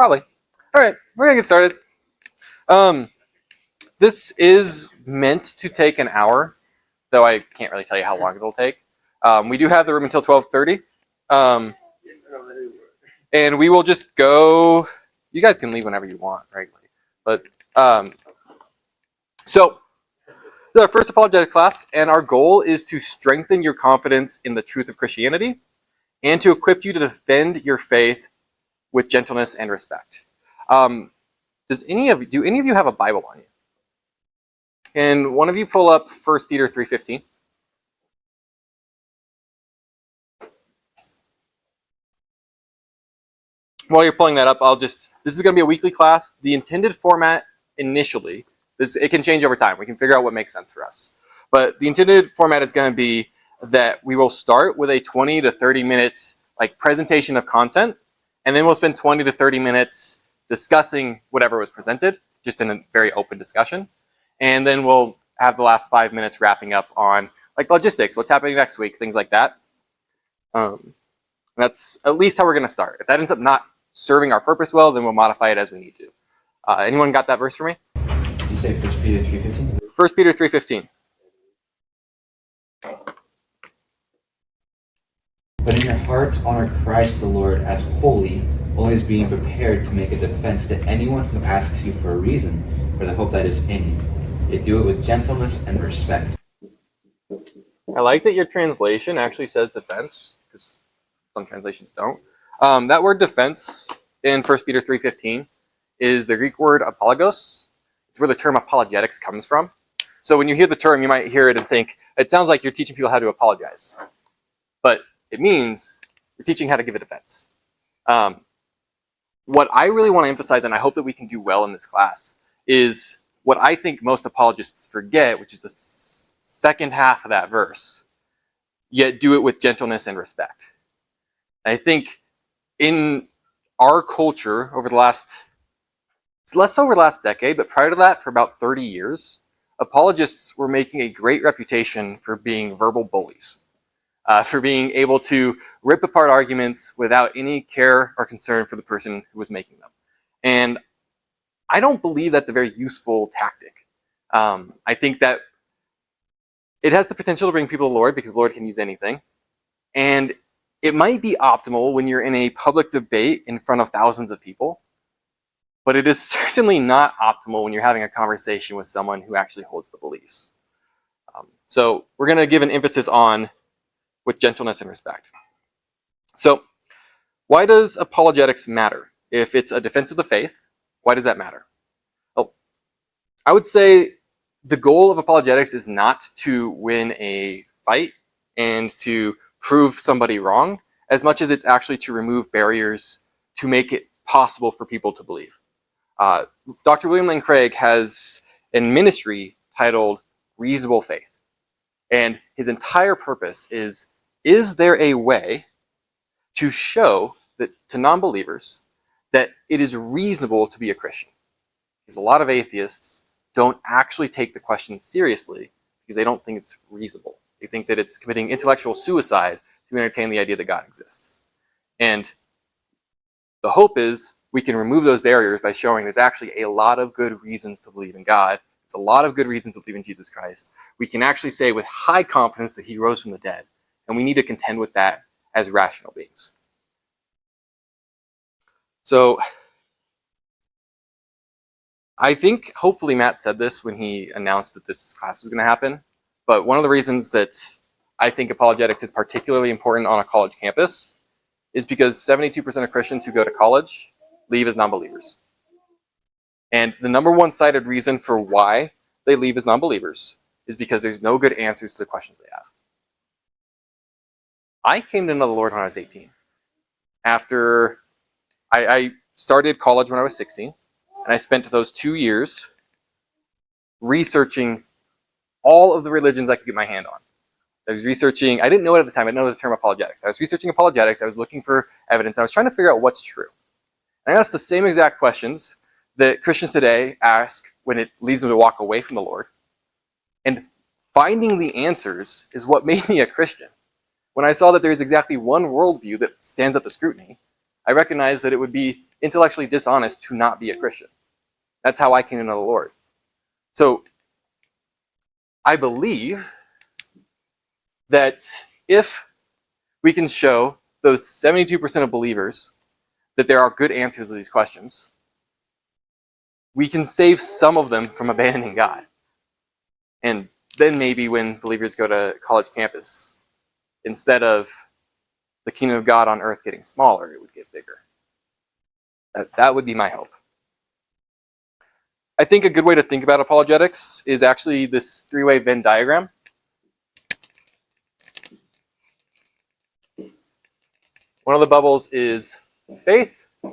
Probably. All right, we're gonna get started. This is meant to take an hour, though I can't really tell you how long it'll take. We do have the room until 12:30, and we will just go. You guys can leave whenever you want, frankly. But so the first apologetic class, and our goal is to strengthen your confidence in the truth of Christianity, and to equip you to defend your faith with gentleness and respect. Do any of you have a Bible on you? Can one of you pull up 1 Peter 3:15? While you're pulling that up, this is going to be a weekly class. The intended format initially, it can change over time. We can figure out what makes sense for us. But the intended format is going to be that we will start with a 20 to 30 minutes presentation of content, and then we'll spend 20 to 30 minutes discussing whatever was presented, just in a very open discussion. And then we'll have the last 5 minutes wrapping up on logistics, what's happening next week, things like that. That's at least how we're going to start. If that ends up not serving our purpose well, then we'll modify it as we need to. Anyone got that verse for me? Did you say 1 Peter 3:15? 1 Peter 3:15. But in your hearts honor Christ the Lord as holy, always being prepared to make a defense to anyone who asks you for a reason for the hope that is in you. Yet do it with gentleness and respect. I like that your translation actually says defense, because some translations don't. That word defense in 1 Peter 3:15 is the Greek word apologos. It's where the term apologetics comes from. So when you hear the term, you might hear it and think, it sounds like you're teaching people how to apologize. But it means you're teaching how to give a defense. What I really want to emphasize, and I hope that we can do well in this class, is what I think most apologists forget, which is the second half of that verse. Yet do it with gentleness and respect. I think in our culture it's less over the last decade, but prior to that, for about 30 years, apologists were making a great reputation for being verbal bullies, for being able to rip apart arguments without any care or concern for the person who was making them. And I don't believe that's a very useful tactic. I think that it has the potential to bring people to the Lord, because the Lord can use anything. And it might be optimal when you're in a public debate in front of thousands of people, but it is certainly not optimal when you're having a conversation with someone who actually holds the beliefs. So we're going to give an emphasis on with gentleness and respect. So why does apologetics matter? If it's a defense of the faith, why does that matter? Well, I would say the goal of apologetics is not to win a fight and to prove somebody wrong, as much as it's actually to remove barriers to make it possible for people to believe. Dr. William Lane Craig has a ministry titled Reasonable Faith. And his entire purpose is there a way to show that to non-believers that it is reasonable to be a Christian? Because a lot of atheists don't actually take the question seriously because they don't think it's reasonable. They think that it's committing intellectual suicide to entertain the idea that God exists. And the hope is we can remove those barriers by showing there's actually a lot of good reasons to believe in God. There's a lot of good reasons to believe in Jesus Christ. We can actually say with high confidence that he rose from the dead. And we need to contend with that as rational beings. So I think hopefully Matt said this when he announced that this class was going to happen. But one of the reasons that I think apologetics is particularly important on a college campus is because 72% of Christians who go to college leave as non-believers. And the number one cited reason for why they leave as non-believers is because there's no good answers to the questions they have. I came to know the Lord when I was 18. After I started college when I was 16, and I spent those 2 years researching all of the religions I could get my hand on. I was researching, I didn't know it at the time, I didn't know the term apologetics. I was researching apologetics, I was looking for evidence, I was trying to figure out what's true. And I asked the same exact questions that Christians today ask when it leads them to walk away from the Lord. And finding the answers is what made me a Christian. When I saw that there's exactly one worldview that stands up to scrutiny, I recognized that it would be intellectually dishonest to not be a Christian. That's how I came to know the Lord. So I believe that if we can show those 72% of believers that there are good answers to these questions, we can save some of them from abandoning God. And then maybe when believers go to college campus, instead of the kingdom of God on earth getting smaller, it would get bigger. That would be my hope. I think a good way to think about apologetics is actually this three-way Venn diagram. One of the bubbles is faith. I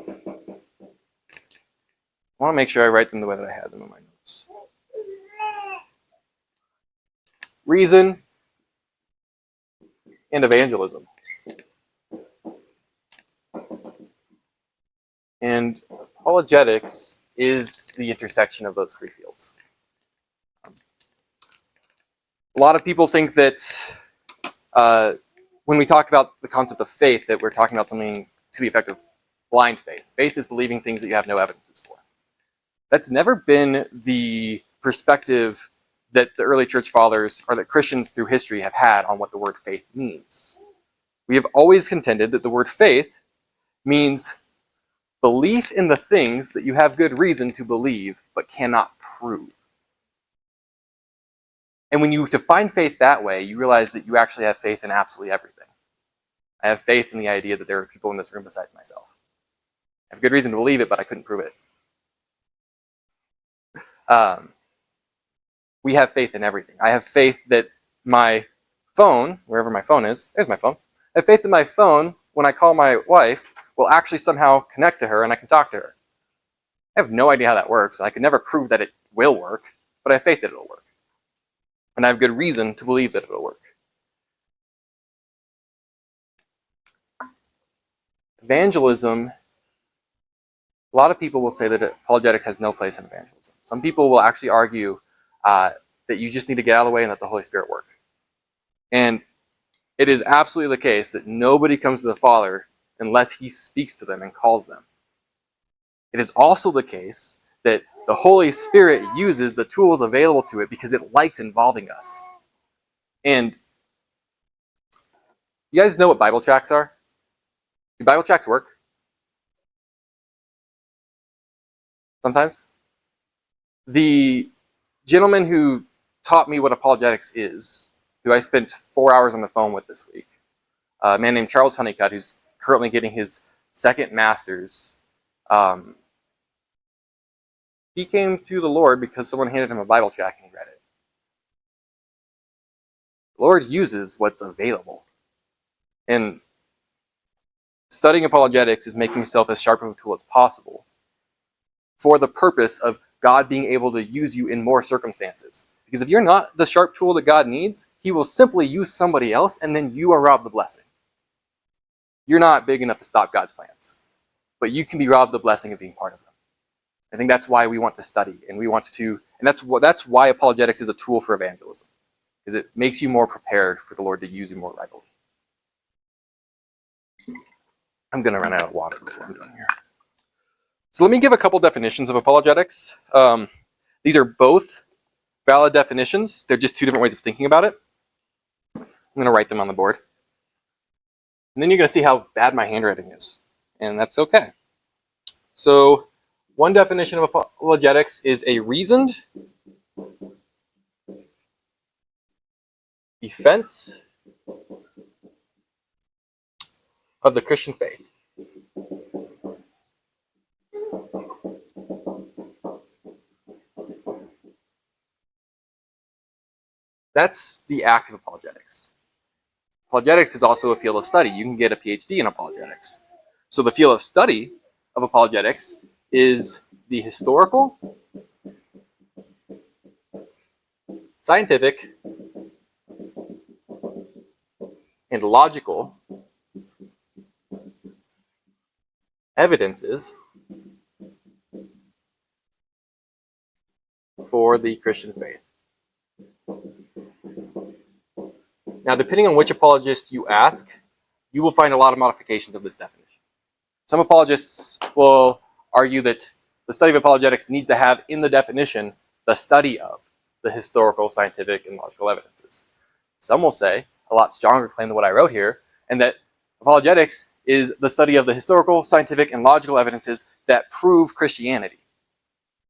want to make sure I write them the way that I had them in my notes. Reason and evangelism. And apologetics is the intersection of those three fields. A lot of people think that when we talk about the concept of faith, that we're talking about something to the effect of blind faith. Faith is believing things that you have no evidences for. That's never been the perspective that the early church fathers or that Christians through history have had on what the word faith means. We have always contended that the word faith means belief in the things that you have good reason to believe but cannot prove. And when you define faith that way, you realize that you actually have faith in absolutely everything. I have faith in the idea that there are people in this room besides myself. I have good reason to believe it, but I couldn't prove it. We have faith in everything. I have faith that my phone, wherever my phone is, there's my phone. I have faith that my phone, when I call my wife, will actually somehow connect to her and I can talk to her. I have no idea how that works, and I can never prove that it will work, but I have faith that it'll work. And I have good reason to believe that it'll work. Evangelism, a lot of people will say that apologetics has no place in evangelism. Some people will actually argue that you just need to get out of the way and let the Holy Spirit work. And it is absolutely the case that nobody comes to the Father unless he speaks to them and calls them. It is also the case that the Holy Spirit uses the tools available to it because it likes involving us. And you guys know what Bible tracts are? Do Bible tracts work? Sometimes? The gentleman who taught me what apologetics is, who I spent 4 hours on the phone with this week, a man named Charles Honeycutt, who's currently getting his second master's, he came to the Lord because someone handed him a Bible tract and he read it. The Lord uses what's available. And studying apologetics is making yourself as sharp of a tool as possible for the purpose of God being able to use you in more circumstances. Because if you're not the sharp tool that God needs, he will simply use somebody else and then you are robbed the blessing. You're not big enough to stop God's plans, but you can be robbed the blessing of being part of them. I think that's why we want to study, and we want to, and that's why apologetics is a tool for evangelism, because it makes you more prepared for the Lord to use you more readily. I'm going to run out of water before I'm done here. So let me give a couple definitions of apologetics. These are both valid definitions. They're just two different ways of thinking about it. I'm going to write them on the board. And then you're going to see how bad my handwriting is. And that's okay. So one definition of apologetics is a reasoned defense of the Christian faith. That's the act of apologetics. Apologetics is also a field of study. You can get a PhD in apologetics. So the field of study of apologetics is the historical, scientific, and logical evidences for the Christian faith. Now, depending on which apologist you ask, you will find a lot of modifications of this definition. Some apologists will argue that the study of apologetics needs to have in the definition the study of the historical, scientific, and logical evidences. Some will say a lot stronger claim than what I wrote here, and that apologetics is the study of the historical, scientific, and logical evidences that prove Christianity.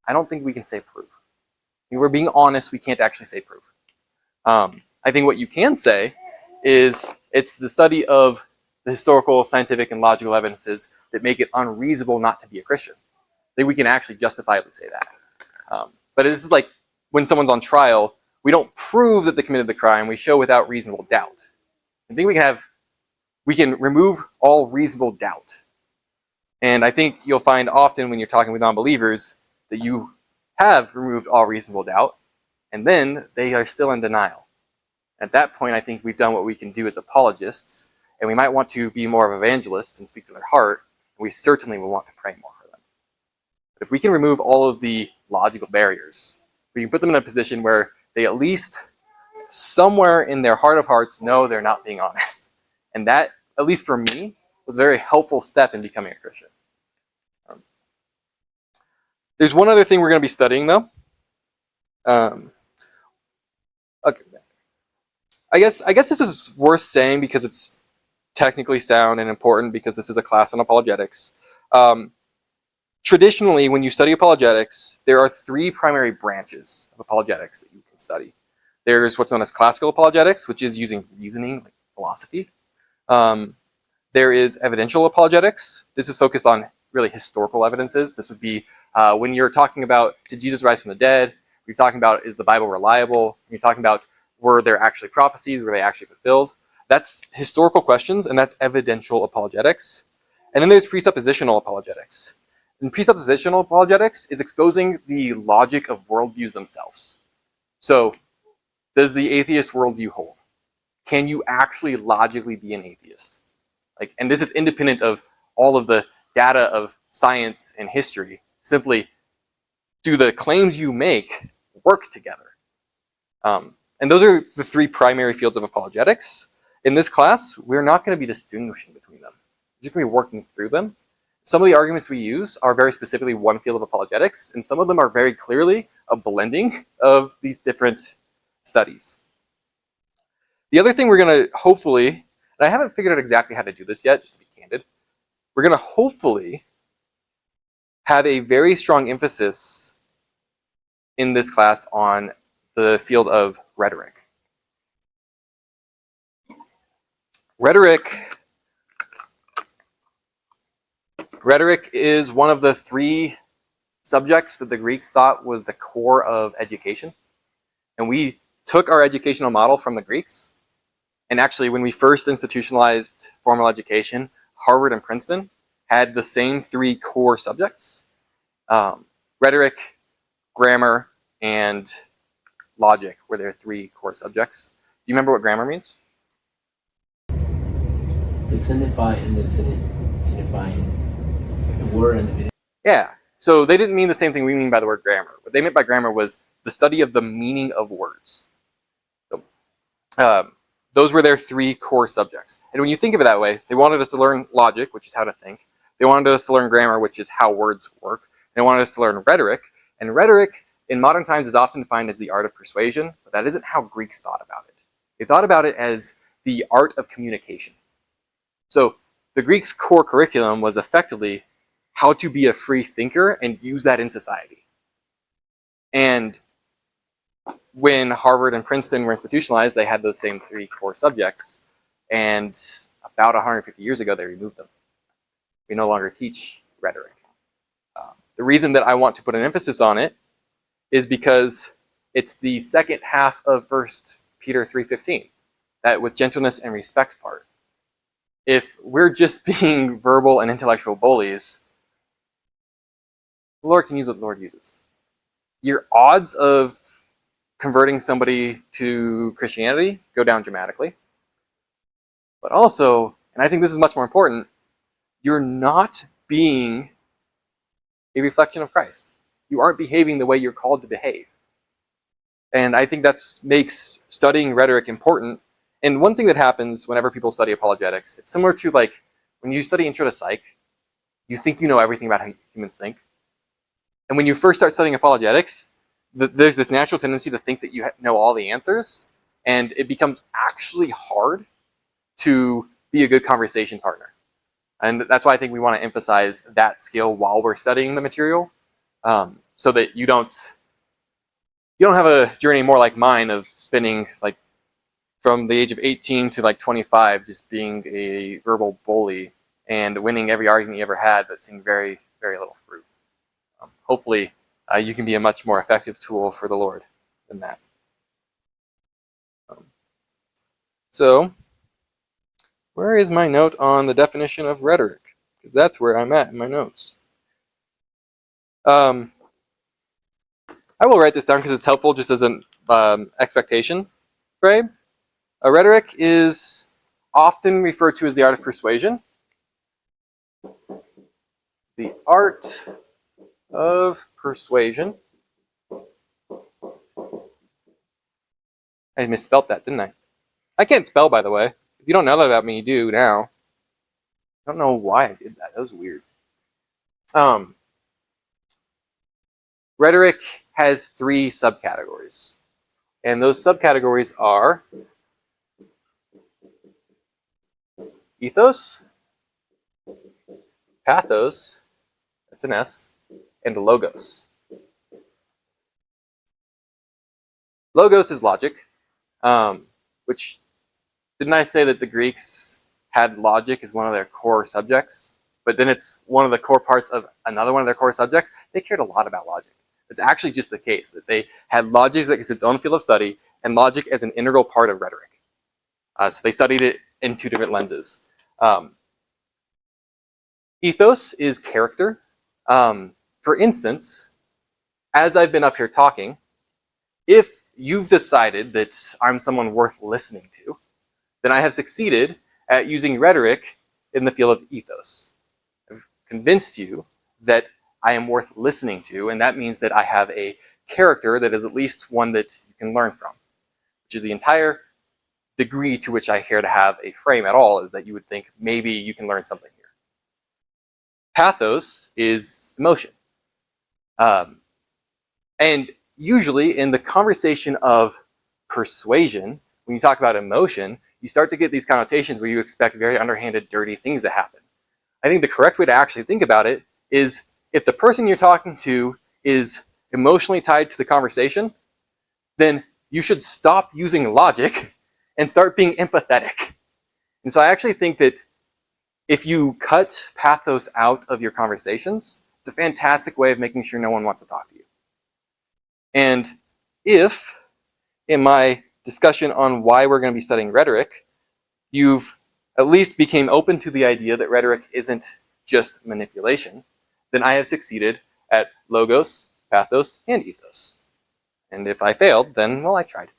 I don't think we can say prove. If we're being honest, we can't actually say prove. I think what you can say is it's the study of the historical, scientific, and logical evidences that make it unreasonable not to be a Christian. I think we can actually justifiably say that. But this is like when someone's on trial, we don't prove that they committed the crime, we show without reasonable doubt. I think we can remove all reasonable doubt. And I think you'll find often when you're talking with non-believers that you have removed all reasonable doubt, and then they are still in denial. At that point, I think we've done what we can do as apologists, and we might want to be more of evangelists and speak to their heart, and we certainly will want to pray more for them. But if we can remove all of the logical barriers, we can put them in a position where they at least somewhere in their heart of hearts know they're not being honest. And that, at least for me, was a very helpful step in becoming a Christian. There's one other thing we're going to be studying, though. Okay. I guess this is worth saying because it's technically sound and important because this is a class on apologetics. Traditionally, when you study apologetics, there are three primary branches of apologetics that you can study. There's what's known as classical apologetics, which is using reasoning, like philosophy. There is evidential apologetics. This is focused on really historical evidences. This would be when you're talking about, did Jesus rise from the dead? You're talking about, is the Bible reliable? You're talking about, were there actually prophecies? Were they actually fulfilled? That's historical questions, and that's evidential apologetics. And then there's presuppositional apologetics. And presuppositional apologetics is exposing the logic of worldviews themselves. So, does the atheist worldview hold? Can you actually logically be an atheist? And this is independent of all of the data of science and history. Simply, do the claims you make work together? And those are the three primary fields of apologetics. In this class, we're not going to be distinguishing between them. We're just going to be working through them. Some of the arguments we use are very specifically one field of apologetics, and some of them are very clearly a blending of these different studies. The other thing we're going to hopefully, and I haven't figured out exactly how to do this yet, just to be candid, we're going to hopefully have a very strong emphasis in this class on the field of rhetoric. Rhetoric is one of the three subjects that the Greeks thought was the core of education. And we took our educational model from the Greeks. And actually, when we first institutionalized formal education, Harvard and Princeton had the same three core subjects: rhetoric, grammar, and logic were their three core subjects. Do you remember what grammar means? To signify and then signifying the word and the meaning. Yeah. So they didn't mean the same thing we mean by the word grammar. What they meant by grammar was the study of the meaning of words. So, those were their three core subjects. And when you think of it that way, they wanted us to learn logic, which is how to think. They wanted us to learn grammar, which is how words work. They wanted us to learn rhetoric. And rhetoric, in modern times, is often defined as the art of persuasion, but that isn't how Greeks thought about it. They thought about it as the art of communication. So the Greeks' core curriculum was effectively how to be a free thinker and use that in society. And when Harvard and Princeton were institutionalized, they had those same three core subjects. And about 150 years ago, they removed them. We no longer teach rhetoric. The reason that I want to put an emphasis on it is because it's the second half of 1 Peter 3:15, that with gentleness and respect part. If we're just being verbal and intellectual bullies, the Lord can use what the Lord uses. Your odds of converting somebody to Christianity go down dramatically. But also, and I think this is much more important, you're not being a reflection of Christ. You aren't behaving the way you're called to behave. And I think that makes studying rhetoric important. And one thing that happens whenever people study apologetics, it's similar to like when you study intro to psych, you think you know everything about how humans think. And when you first start studying apologetics, there's this natural tendency to think that you know all the answers, and it becomes actually hard to be a good conversation partner. And that's why I think we want to emphasize that skill while we're studying the material, so that you don't have a journey more like mine of spending like from the age of 18 to like 25 just being a verbal bully and winning every argument you ever had, but seeing very, very little fruit. Hopefully, you can be a much more effective tool for the Lord than that. So, where is my note on the definition of rhetoric? Because that's where I'm at in my notes. I will write this down because it's helpful just as an expectation frame. A rhetoric is often referred to as the art of persuasion. The art of persuasion. I misspelled that, didn't I? I can't spell, by the way. If you don't know that about me, you do now. I don't know why I did that. That was weird. Rhetoric has 3 subcategories. And those subcategories are ethos, pathos, that's an S, and logos. Logos is logic, which, didn't I say that the Greeks had logic as one of their core subjects? But then it's one of the core parts of another one of their core subjects. They cared a lot about logic. It's actually just the case that they had logic as its own field of study and logic as an integral part of rhetoric. So they studied it in 2 different lenses. Ethos is character. For instance, as I've been up here talking, if you've decided that I'm someone worth listening to, then I have succeeded at using rhetoric in the field of ethos. I've convinced you that I am worth listening to, and that means that I have a character that is at least one that you can learn from, which is the entire degree to which I care to have a frame at all, is that you would think maybe you can learn something here. Pathos is emotion. And usually in the conversation of persuasion, when you talk about emotion, you start to get these connotations where you expect very underhanded, dirty things to happen. I think the correct way to actually think about it is if the person you're talking to is emotionally tied to the conversation, then you should stop using logic and start being empathetic. And so I actually think that if you cut pathos out of your conversations, it's a fantastic way of making sure no one wants to talk to you. And if, in my discussion on why we're going to be studying rhetoric, you've at least became open to the idea that rhetoric isn't just manipulation, then I have succeeded at logos, pathos, and ethos. And if I failed, then, well, I tried.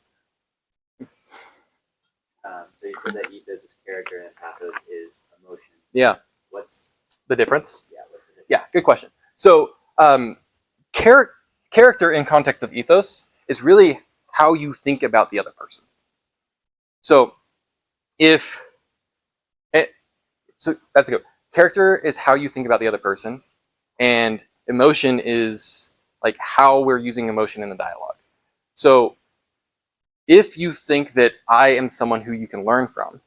So you said that ethos is character and pathos is emotion. Yeah. What's the difference? Yeah, what's the difference? Yeah, good question. So, character in context of ethos is really how you think about the other person. So, so that's a good. Character is how you think about the other person, and emotion is like how we're using emotion in the dialogue. So, if you think that I am someone who you can learn from,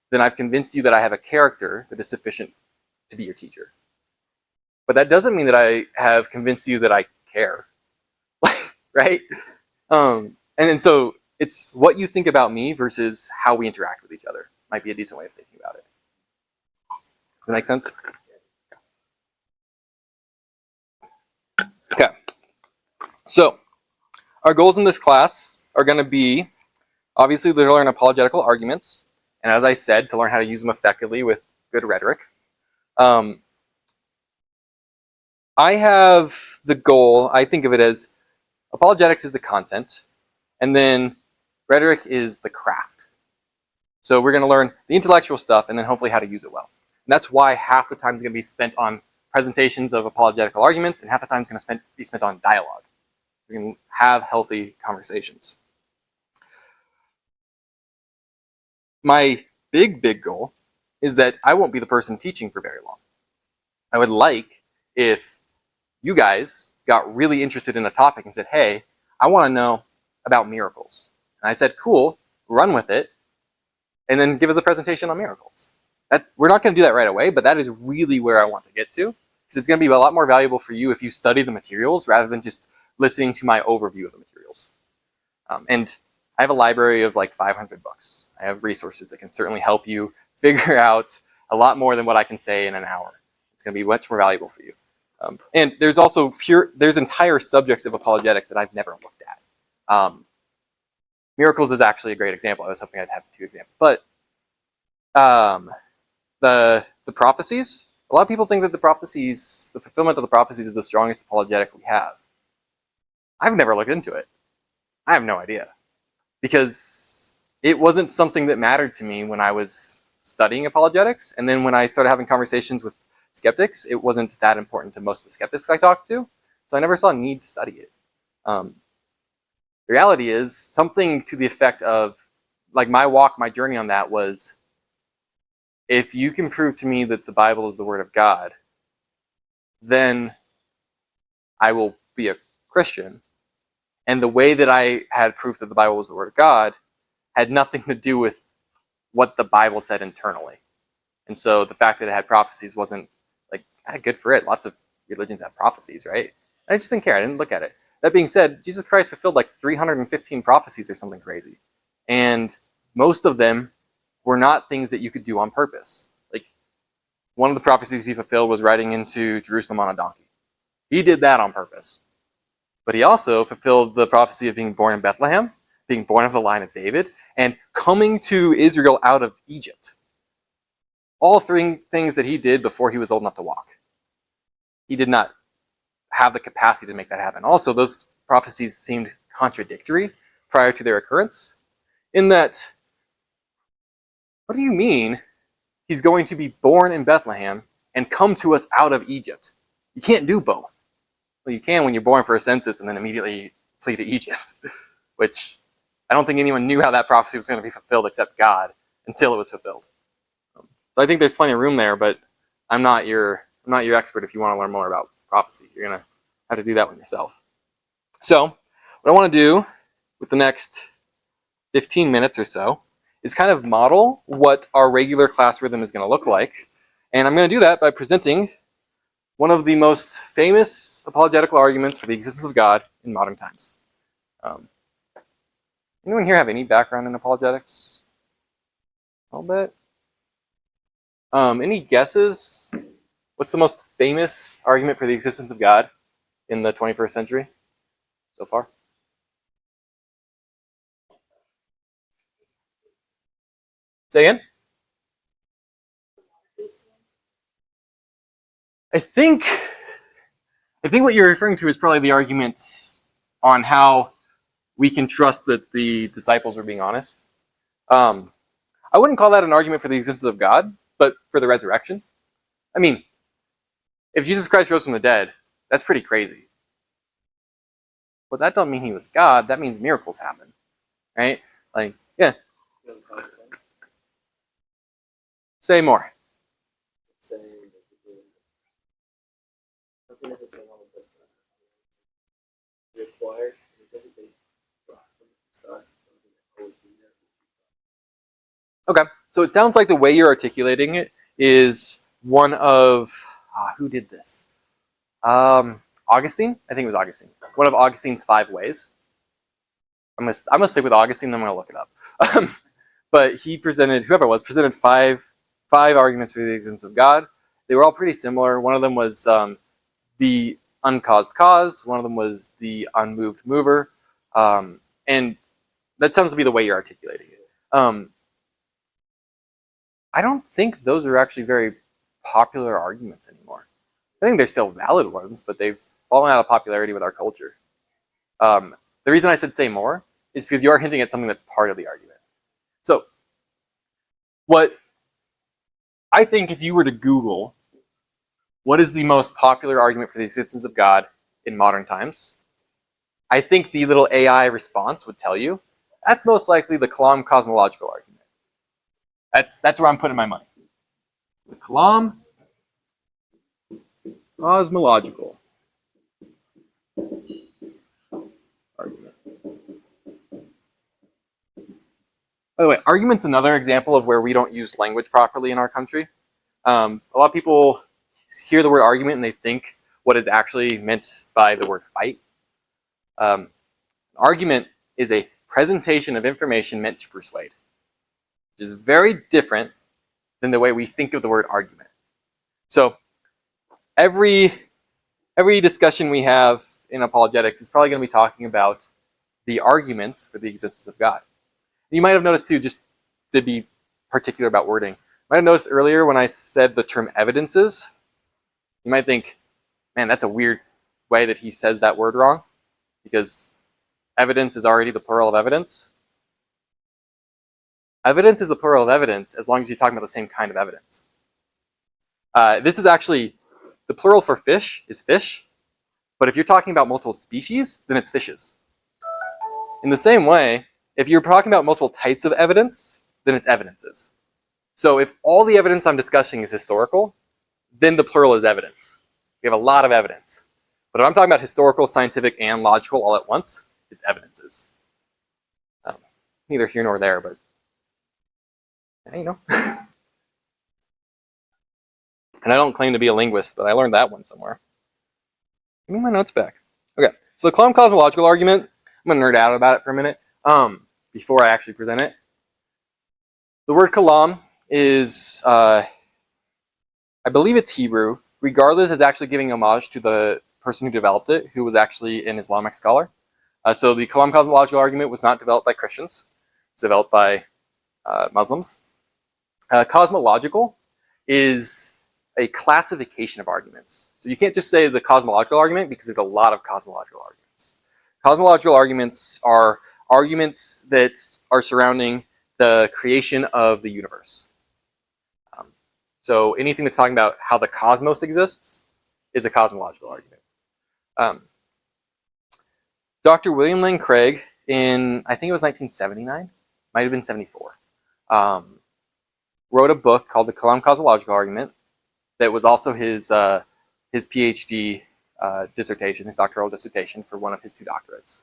then I've convinced you that I have a character that is sufficient to be your teacher. But that doesn't mean that I have convinced you that I care, right? And so it's what you think about me versus how we interact with each other might be a decent way of thinking about it. Does that make sense? Okay. So our goals in this class are going to be, obviously, to learn apologetical arguments, and as I said, to learn how to use them effectively with good rhetoric. I have the goal, I think of it as apologetics is the content, and then rhetoric is the craft. So we're going to learn the intellectual stuff and then hopefully how to use it well. And that's why half the time is going to be spent on presentations of apologetical arguments, and half the time is going to be spent on dialogue. So we can have healthy conversations. My big goal is that I won't be the person teaching for very long. I would like if you guys got really interested in a topic and said, hey, I want to know about miracles. And I said, cool, run with it, and then give us a presentation on miracles. We're not going to do that right away, but that is really where I want to get to, because it's going to be a lot more valuable for you if you study the materials rather than just listening to my overview of the materials. And I have a library of like 500 books. I have resources that can certainly help you figure out a lot more than what I can say in an hour. It's going to be much more valuable for you. And there's also there's entire subjects of apologetics that I've never looked at. Miracles is actually a great example. I was hoping I'd have 2 examples. But the prophecies, a lot of people think that the prophecies, the fulfillment of the prophecies is the strongest apologetic we have. I've never looked into it. I have no idea. Because it wasn't something that mattered to me when I was studying apologetics. And then when I started having conversations with skeptics, it wasn't that important to most of the skeptics I talked to. So I never saw a need to study it. The reality is something to the effect of, like my journey on that was, if you can prove to me that the Bible is the Word of God, then I will be a Christian. And the way that I had proof that the Bible was the Word of God had nothing to do with what the Bible said internally. And so the fact that it had prophecies wasn't like, good for it. Lots of religions have prophecies, right? I just didn't care. I didn't look at it. That being said, Jesus Christ fulfilled like 315 prophecies or something crazy. And most of them were not things that you could do on purpose. Like, one of the prophecies he fulfilled was riding into Jerusalem on a donkey. He did that on purpose. But he also fulfilled the prophecy of being born in Bethlehem, being born of the line of David, and coming to Israel out of Egypt. All 3 things that he did before he was old enough to walk. He did not have the capacity to make that happen. Also, those prophecies seemed contradictory prior to their occurrence, in that, what do you mean he's going to be born in Bethlehem and come to us out of Egypt? You can't do both. Well, you can when you're born for a census and then immediately flee to Egypt, which I don't think anyone knew how that prophecy was going to be fulfilled except God until it was fulfilled. So I think there's plenty of room there, but I'm not your expert if you want to learn more about prophecy. You're going to have to do that one yourself. So what I want to do with the next 15 minutes or so is kind of model what our regular class rhythm is going to look like. And I'm going to do that by presenting one of the most famous apologetical arguments for the existence of God in modern times. Anyone here have any background in apologetics? A little bit? Any guesses? What's the most famous argument for the existence of God in the 21st century so far? Say again? I think what you're referring to is probably the arguments on how we can trust that the disciples were being honest. I wouldn't call that an argument for the existence of God, but for the resurrection. I mean, if Jesus Christ rose from the dead, that's pretty crazy. But that don't mean he was God. That means miracles happen, right? Like, yeah. Say more. Okay, so it sounds like the way you're articulating it is one of who did this? Augustine? I think it was Augustine. One of Augustine's 5 ways. I'm gonna stick with Augustine, then I'm gonna look it up. But he presented, whoever it was, presented five arguments for the existence of God. They were all pretty similar. One of them was the uncaused cause. One of them was the unmoved mover. And that sounds to be the way you're articulating it. I don't think those are actually very popular arguments anymore. I think they're still valid ones, but they've fallen out of popularity with our culture. The reason I said say more is because you are hinting at something that's part of the argument. So, what I think, if you were to Google what is the most popular argument for the existence of God in modern times, I think the little AI response would tell you that's most likely the Kalam cosmological argument. That's where I'm putting my money. The Kalam Cosmological argument. By the way, argument's another example of where we don't use language properly in our country. A lot of people hear the word argument and they think what is actually meant by the word fight. Argument is a presentation of information meant to persuade, which is very different than the way we think of the word argument. So every discussion we have in apologetics is probably going to be talking about the arguments for the existence of God. You might have noticed too, just to be particular about wording, you might have noticed earlier when I said the term evidences, you might think, man, that's a weird way that he says that word wrong, because evidence is already the plural of evidence. Evidence is the plural of evidence as long as you're talking about the same kind of evidence. This is actually, the plural for fish is fish, but if you're talking about multiple species, then it's fishes. In the same way, if you're talking about multiple types of evidence, then it's evidences. So if all the evidence I'm discussing is historical, then the plural is evidence. We have a lot of evidence. But if I'm talking about historical, scientific, and logical all at once, it's evidences. Neither here nor there, but you know. And I don't claim to be a linguist, but I learned that one somewhere. Give me my notes back. Okay, so the Kalam cosmological argument, I'm going to nerd out about it for a minute before I actually present it. The word Kalam is, I believe it's Hebrew. Regardless, it's actually giving homage to the person who developed it, who was actually an Islamic scholar. So the Kalam cosmological argument was not developed by Christians. It was developed by Muslims. Cosmological is a classification of arguments. So you can't just say the cosmological argument because there's a lot of cosmological arguments. Cosmological arguments are arguments that are surrounding the creation of the universe. So anything that's talking about how the cosmos exists is a cosmological argument. Dr. William Lane Craig in, I think it was 1979, might have been 74, wrote a book called the Kalam Cosmological Argument that was also his PhD dissertation, his doctoral dissertation for one of his 2 doctorates,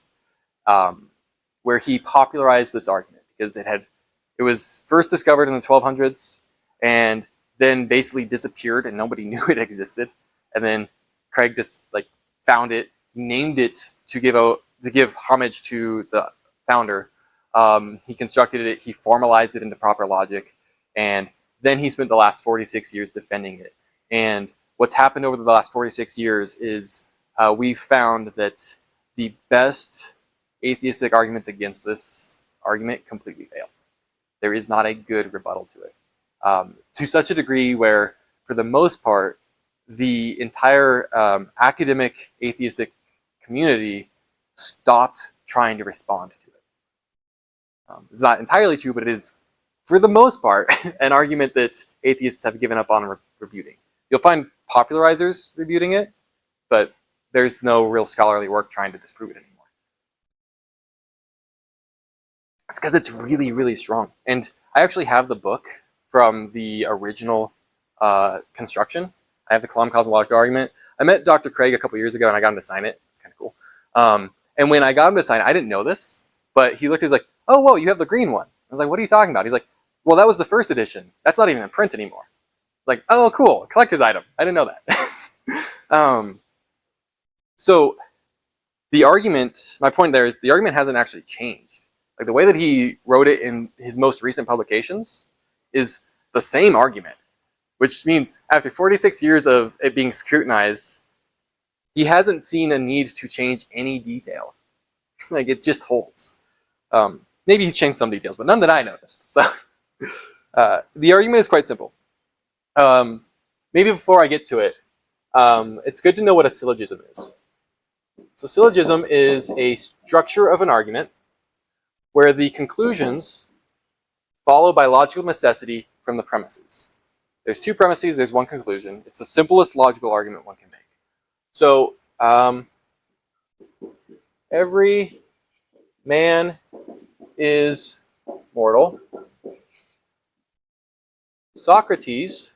where he popularized this argument because it was first discovered in the 1200s and then basically disappeared and nobody knew it existed. And then Craig just found it, he named it to give homage to the founder. He constructed it, he formalized it into proper logic, and then he spent the last 46 years defending it. And what's happened over the last 46 years is we've found that the best atheistic arguments against this argument completely fail. There is not a good rebuttal to it. To such a degree where, for the most part, the entire academic atheistic community stopped trying to respond to it. It's not entirely true, but it is, for the most part, an argument that atheists have given up on refuting. You'll find popularizers refuting it, but there's no real scholarly work trying to disprove it anymore. It's because it's really, really strong. And I actually have the book from the original construction. I have the Kalam Cosmological Argument. I met Dr. Craig a couple years ago and I got him to sign it. It's kind of cool. And when I got him to sign it, I didn't know this, but he looked at it, he was like, oh, whoa, you have the green one. I was like, what are you talking about? He's like, well, that was the first edition. That's not even in print anymore. Like, oh, cool, collector's item. I didn't know that. So the argument, my point there is the argument hasn't actually changed. Like the way that he wrote it in his most recent publications is the same argument, which means after 46 years of it being scrutinized, he hasn't seen a need to change any detail. Like it just holds. Maybe he's changed some details, but none that I noticed. So the argument is quite simple. Maybe before I get to it, it's good to know what a syllogism is. So syllogism is a structure of an argument where the conclusions follow by logical necessity from the premises. There's 2 premises, there's 1 conclusion. It's the simplest logical argument one can make. So every man is mortal. Socrates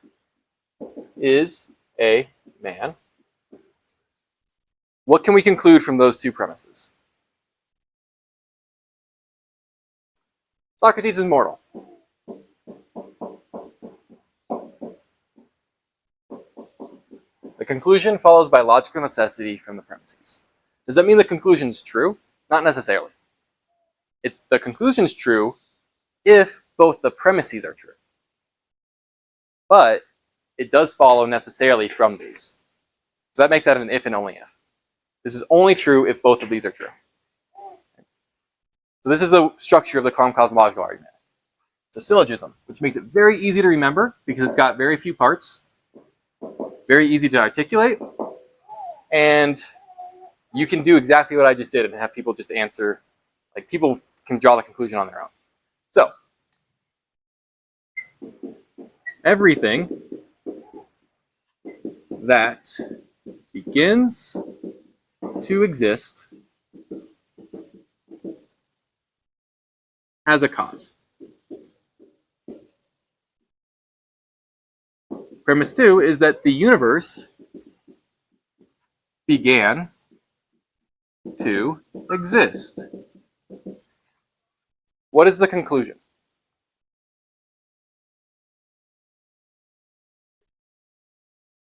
is a man. What can we conclude from those two premises? Socrates is mortal. The conclusion follows by logical necessity from the premises. Does that mean the conclusion is true? Not necessarily. The conclusion is true if both the premises are true. But it does follow necessarily from these. So that makes that an if and only if. This is only true if both of these are true. So this is the structure of the Kalam cosmological argument. It's a syllogism, which makes it very easy to remember because it's got very few parts, very easy to articulate, and you can do exactly what I just did and have people just answer. Like, people can draw the conclusion on their own. So, everything that begins to exist has a cause. Premise 2 is that the universe began to exist. What is the conclusion?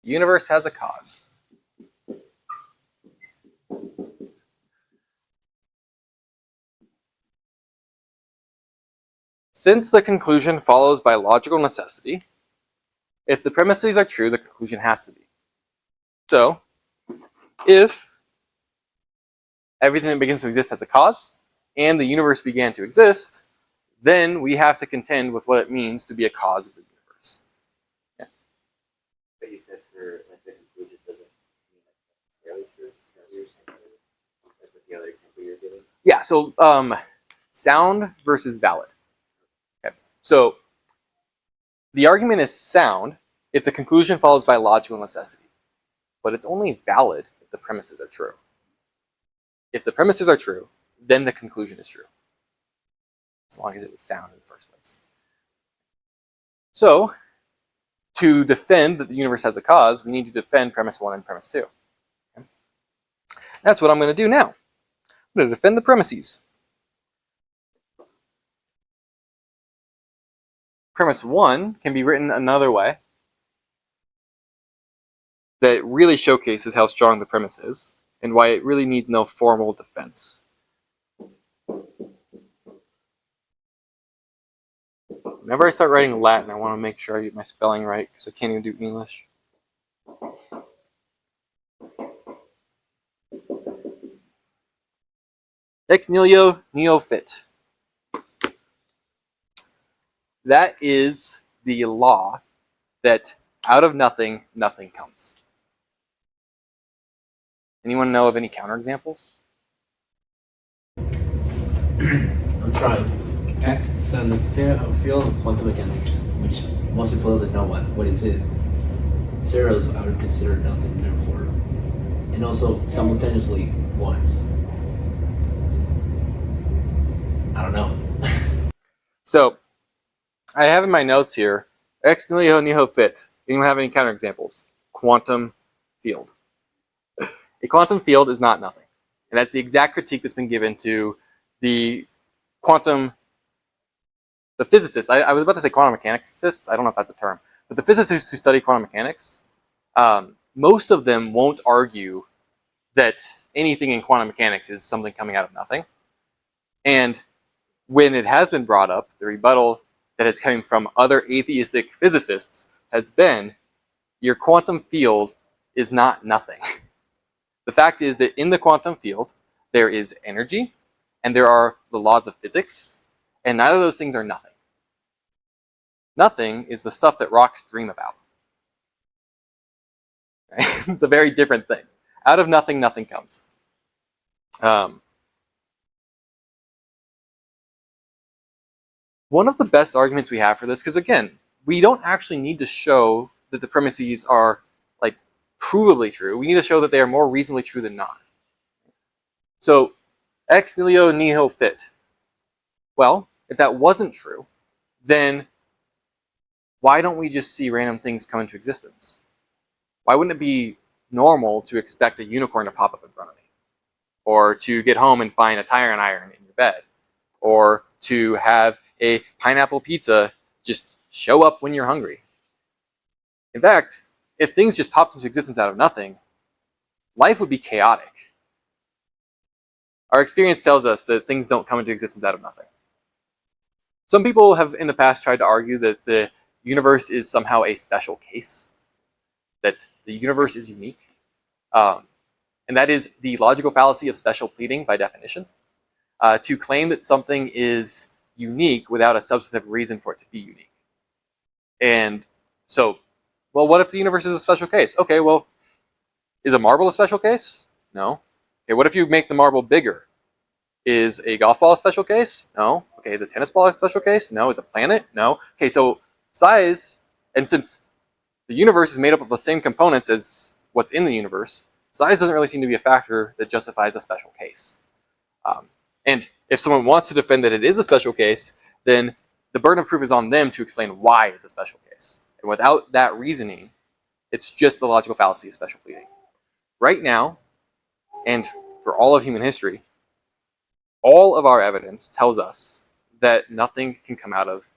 The universe has a cause. Since the conclusion follows by logical necessity, if the premises are true, the conclusion has to be. So, if everything that begins to exist has a cause, and the universe began to exist, then we have to contend with what it means to be a cause of the universe. Yeah. But you said for like the conclusion doesn't mean it's necessarily true. Is that what you're saying? Like with the other example you're giving? Yeah, so sound versus valid. Okay. So the argument is sound if the conclusion follows by logical necessity, but it's only valid if the premises are true. If the premises are true, then the conclusion is true, as long as it was sound in the first place. So, to defend that the universe has a cause, we need to defend premise 1 and premise 2. Okay? That's what I'm going to do now. I'm going to defend the premises. Premise 1 can be written another way that really showcases how strong the premise is and why it really needs no formal defense. Whenever I start writing Latin, I want to make sure I get my spelling right because I can't even do English. Ex nihilo nihil fit. That is the law that out of nothing, nothing comes. Anyone know of any counterexamples? I'm trying. Okay. So in the field of quantum mechanics, which most people doesn't know what is it, zeros I would consider nothing, therefore, and also simultaneously ones. I don't know. So, I have in my notes here, ex nihilo nihil fit. Anyone have any counterexamples? Quantum field. A quantum field is not nothing. And that's the exact critique that's been given to the physicists. I was about to say quantum mechanicsists. I don't know if that's a term. But the physicists who study quantum mechanics, most of them won't argue that anything in quantum mechanics is something coming out of nothing. And when it has been brought up, the rebuttal that is coming from other atheistic physicists has been, your quantum field is not nothing. The fact is that in the quantum field, there is energy, and there are the laws of physics, and neither of those things are nothing. Nothing is the stuff that rocks dream about. It's a very different thing. Out of nothing, nothing comes. One of the best arguments we have for this, because again, we don't actually need to show that the premises are like provably true. We need to show that they are more reasonably true than not. So, ex nihilo nihil fit. Well, if that wasn't true, then why don't we just see random things come into existence? Why wouldn't it be normal to expect a unicorn to pop up in front of me, or to get home and find a tire and iron in your bed, or to have a pineapple pizza just show up when you're hungry. In fact, if things just popped into existence out of nothing, life would be chaotic. Our experience tells us that things don't come into existence out of nothing. Some people have in the past tried to argue that the universe is somehow a special case, that the universe is unique. And that is the logical fallacy of special pleading by definition. To claim that something is unique without a substantive reason for it to be unique. And so, well, what if the universe is a special case? Okay, well, is a marble a special case? No. Okay, what if you make the marble bigger? Is a golf ball a special case? No. Okay, is a tennis ball a special case? No. Is a planet? No. Okay, so size, and since the universe is made up of the same components as what's in the universe, size doesn't really seem to be a factor that justifies a special case. And if someone wants to defend that it is a special case, then the burden of proof is on them to explain why it's a special case. And without that reasoning, it's just the logical fallacy of special pleading. Right now, and for all of human history, all of our evidence tells us that nothing can come out of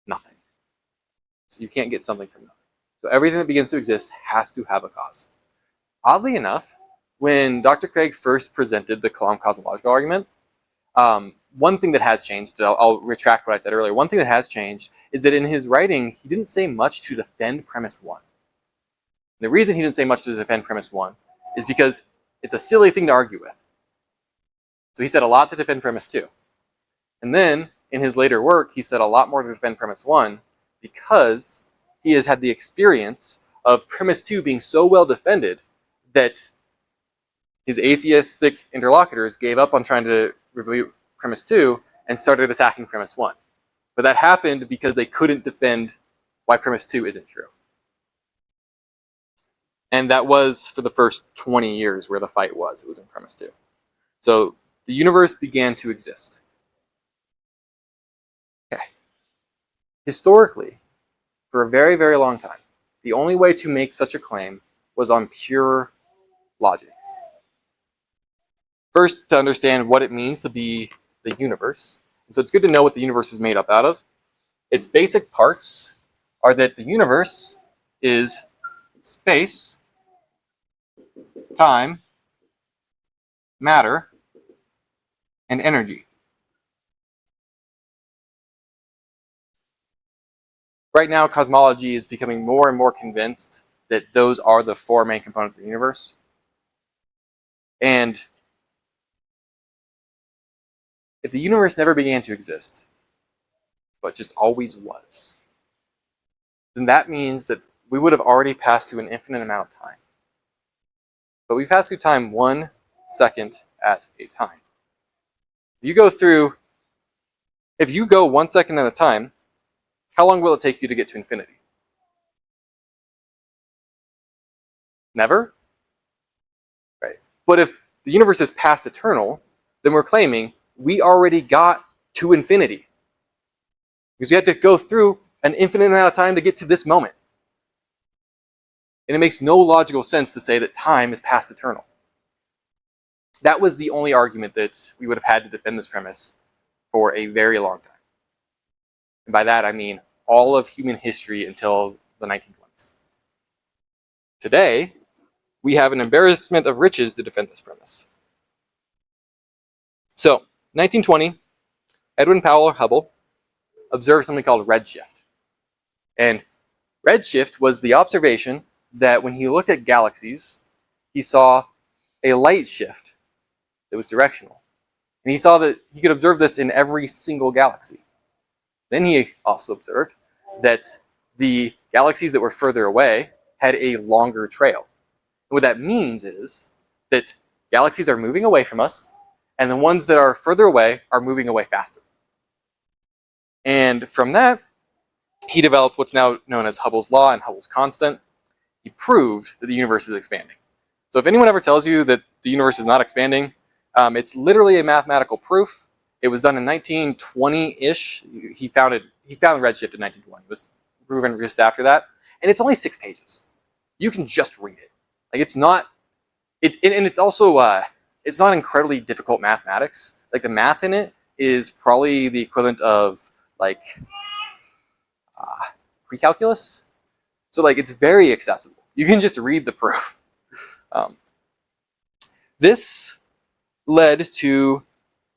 nothing. So you can't get something from nothing. So everything that begins to exist has to have a cause. Oddly enough, when Dr. Craig first presented the Kalam cosmological argument, one thing that has changed, I'll retract what I said earlier, one thing that has changed is that in his writing, he didn't say much to defend premise one. The reason he didn't say much to defend premise one is because it's a silly thing to argue with. So he said a lot to defend premise two. And then, in his later work, he said a lot more to defend premise one because he has had the experience of premise two being so well defended that his atheistic interlocutors gave up on trying to refute premise two and started attacking premise one. But that happened because they couldn't defend why premise two isn't true. And that was for the first 20 years where the fight was. It was in premise two. So the universe began to exist. Okay. Historically, for a very, very long time, the only way to make such a claim was on pure logic. First, to understand what it means to be the universe. And so it's good to know what the universe is made up out of. Its basic parts are that the universe is space, time, matter, and energy. Right now, cosmology is becoming more and more convinced that those are the four main components of the universe. And if the universe never began to exist, but just always was, then that means that we would have already passed through an infinite amount of time. But we pass through time 1 second at a time. If you go 1 second at a time, how long will it take you to get to infinity? Never? Right. But if the universe is past eternal, then we're claiming we already got to infinity. Because we had to go through an infinite amount of time to get to this moment. And it makes no logical sense to say that time is past eternal. That was the only argument that we would have had to defend this premise for a very long time. And by that I mean all of human history until the 1920s. Today, we have an embarrassment of riches to defend this premise. So, 1920, Edwin Powell Hubble observed something called redshift. And redshift was the observation that when he looked at galaxies, he saw a light shift that was directional. And he saw that he could observe this in every single galaxy. Then he also observed that the galaxies that were further away had a longer trail. And what that means is that galaxies are moving away from us, and the ones that are further away are moving away faster. And from that, he developed what's now known as Hubble's law and Hubble's constant. He proved that the universe is expanding. So if anyone ever tells you that the universe is not expanding, it's literally a mathematical proof. It was done in 1920-ish. He found redshift in 1920. It was proven just after that. And it's only 6 pages. You can just read it. Like it's not, and it's also it's not incredibly difficult mathematics. Like the math in it is probably the equivalent of like pre-calculus. So like it's very accessible. You can just read the proof. This led to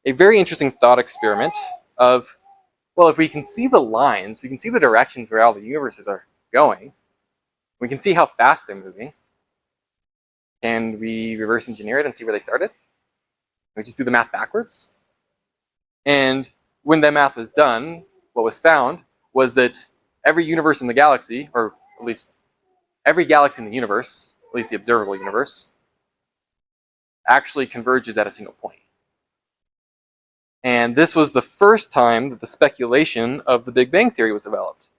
a very interesting thought experiment of, well, if we can see the lines, we can see the directions where all the universes are going, we can see how fast they're moving, and we reverse engineer it and see where they started. We just do the math backwards. And when that math was done, what was found was that every universe in the galaxy, or at least every galaxy in the universe, at least the observable universe, actually converges at a single point. And this was the first time that the speculation of the Big Bang Theory was developed.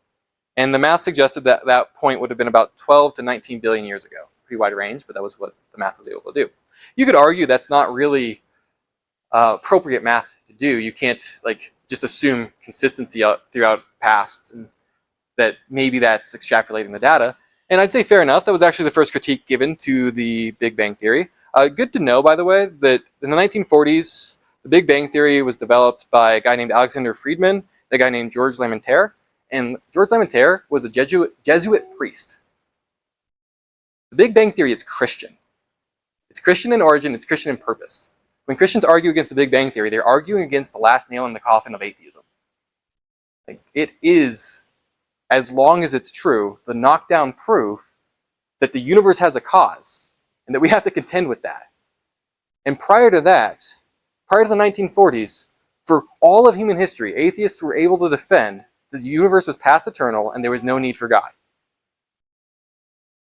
And the math suggested that that point would have been about 12 to 19 billion years ago. Pretty wide range, but that was what the math was able to do. You could argue that's not really appropriate math to do. You can't like just assume consistency throughout past, and that maybe that's extrapolating the data. And I'd say fair enough. That was actually the first critique given to the Big Bang Theory. Good to know, by the way, that in the 1940s, the Big Bang Theory was developed by a guy named Alexander Friedman, and a guy named George Lamentaire. And George Lamentaire was a Jesuit priest. The Big Bang Theory is Christian. It's Christian in origin, it's Christian in purpose. When Christians argue against the Big Bang Theory, they're arguing against the last nail in the coffin of atheism. Like, it is, as long as it's true, the knockdown proof that the universe has a cause, and that we have to contend with that. And prior to that, prior to the 1940s, for all of human history, atheists were able to defend that the universe was past eternal and there was no need for God.